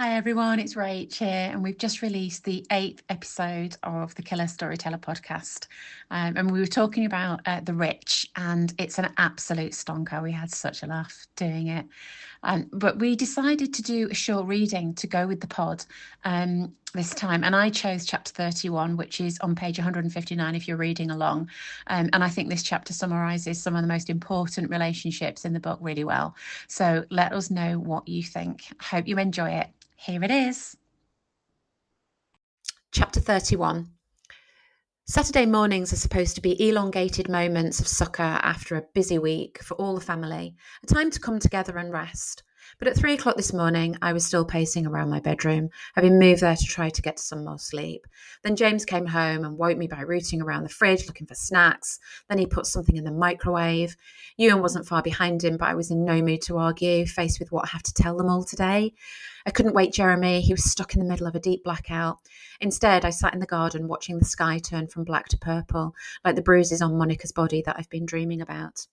Hi everyone, it's Rach here, and we've just released the 8th episode of the Killer Storyteller podcast. And we were talking about The Rich, and it's an absolute stonker. We had such a laugh doing it. But we decided to do a short reading to go with the pod this time. And I chose chapter 31, which is on page 159 if you're reading along. And I think this chapter summarises some of the most important relationships in the book really well. So let us know what you think. I hope you enjoy it. Here it is. Chapter 31. Saturday mornings are supposed to be elongated moments of succour after a busy week for all the family, a time to come together and rest. But at 3 o'clock this morning, I was still pacing around my bedroom, having moved there to try to get some more sleep. Then James came home and woke me by rooting around the fridge looking for snacks. Then he put something in the microwave. Ewan wasn't far behind him, but I was in no mood to argue, faced with what I have to tell them all today. I couldn't wake Jeremy. He was stuck in the middle of a deep blackout. Instead, I sat in the garden watching the sky turn from black to purple, like the bruises on Monica's body that I've been dreaming about.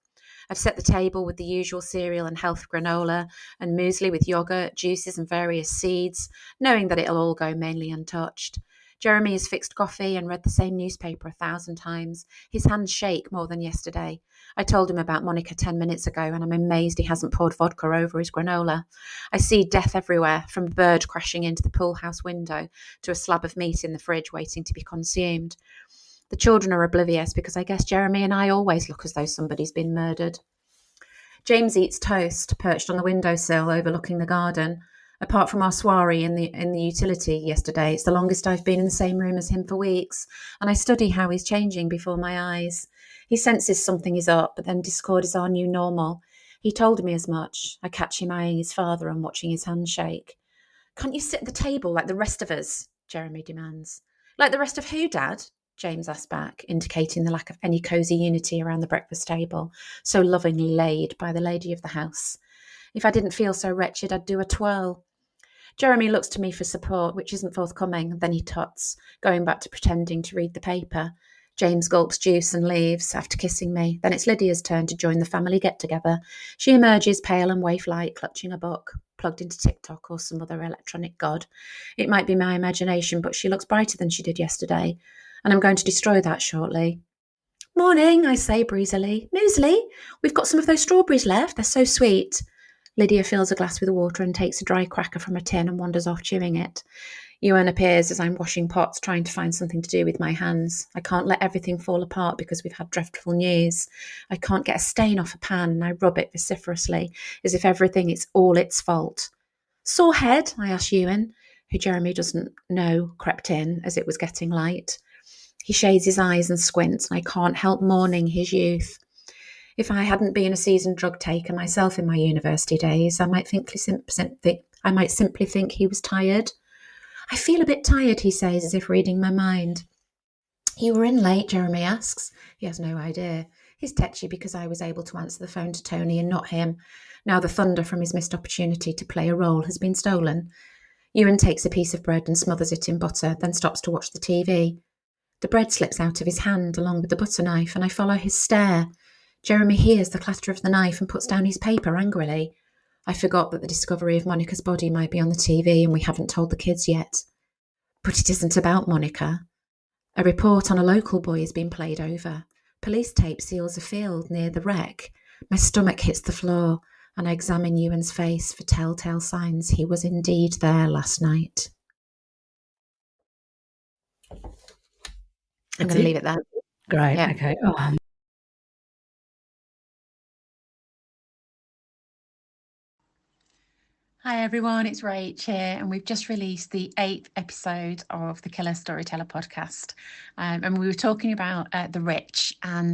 I've set the table with the usual cereal and health granola and muesli with yogurt, juices and various seeds, knowing that it'll all go mainly untouched. Jeremy has fixed coffee and read the same newspaper 1,000 times. His hands shake more than yesterday. I told him about Monica 10 minutes ago, and I'm amazed he hasn't poured vodka over his granola. I see death everywhere, from a bird crashing into the pool house window to a slab of meat in the fridge waiting to be consumed. The children are oblivious because I guess Jeremy and I always look as though somebody's been murdered. James eats toast, perched on the windowsill overlooking the garden. Apart from our soiree in the utility yesterday, it's the longest I've been in the same room as him for weeks, and I study how he's changing before my eyes. He senses something is up, but then discord is our new normal. He told me as much. I catch him eyeing his father and watching his hand shake. "Can't you sit at the table like the rest of us?" Jeremy demands. "Like the rest of who, Dad?" James asked back, indicating the lack of any cosy unity around the breakfast table, so lovingly laid by the lady of the house. "If I didn't feel so wretched, I'd do a twirl." Jeremy looks to me for support, which isn't forthcoming. Then he tuts, going back to pretending to read the paper. James gulps juice and leaves after kissing me. Then it's Lydia's turn to join the family get-together. She emerges pale and waif-like, clutching a book, plugged into TikTok or some other electronic god. It might be my imagination, but she looks brighter than she did yesterday, and I'm going to destroy that shortly. "Morning," I say breezily. "Muesli? We've got some of those strawberries left. They're so sweet." Lydia fills a glass with water and takes a dry cracker from a tin and wanders off chewing it. Ewan appears as I'm washing pots, trying to find something to do with my hands. I can't let everything fall apart because we've had dreadful news. I can't get a stain off a pan, and I rub it vociferously, as if everything is all its fault. "Sore head?" I ask Ewan, who Jeremy doesn't know crept in as it was getting light. He shades his eyes and squints, and I can't help mourning his youth. If I hadn't been a seasoned drug taker myself in my university days, I might simply think he was tired. "I feel a bit tired," he says, as if reading my mind. "You were in late?" Jeremy asks. He has no idea. He's tetchy because I was able to answer the phone to Tony and not him. Now the thunder from his missed opportunity to play a role has been stolen. Ewan takes a piece of bread and smothers it in butter, then stops to watch the TV. The bread slips out of his hand along with the butter knife, and I follow his stare. Jeremy hears the clatter of the knife and puts down his paper angrily. I forgot that the discovery of Monica's body might be on the TV and we haven't told the kids yet. But it isn't about Monica. A report on a local boy has been played over. Police tape seals a field near the wreck. My stomach hits the floor, and I examine Ewan's face for telltale signs he was indeed there last night. I'm going to leave it there. Great, Yeah. okay. Hi everyone, it's Rach here, and we've just released the 8th episode of the Killer Storyteller podcast. And we were talking about The Rich, and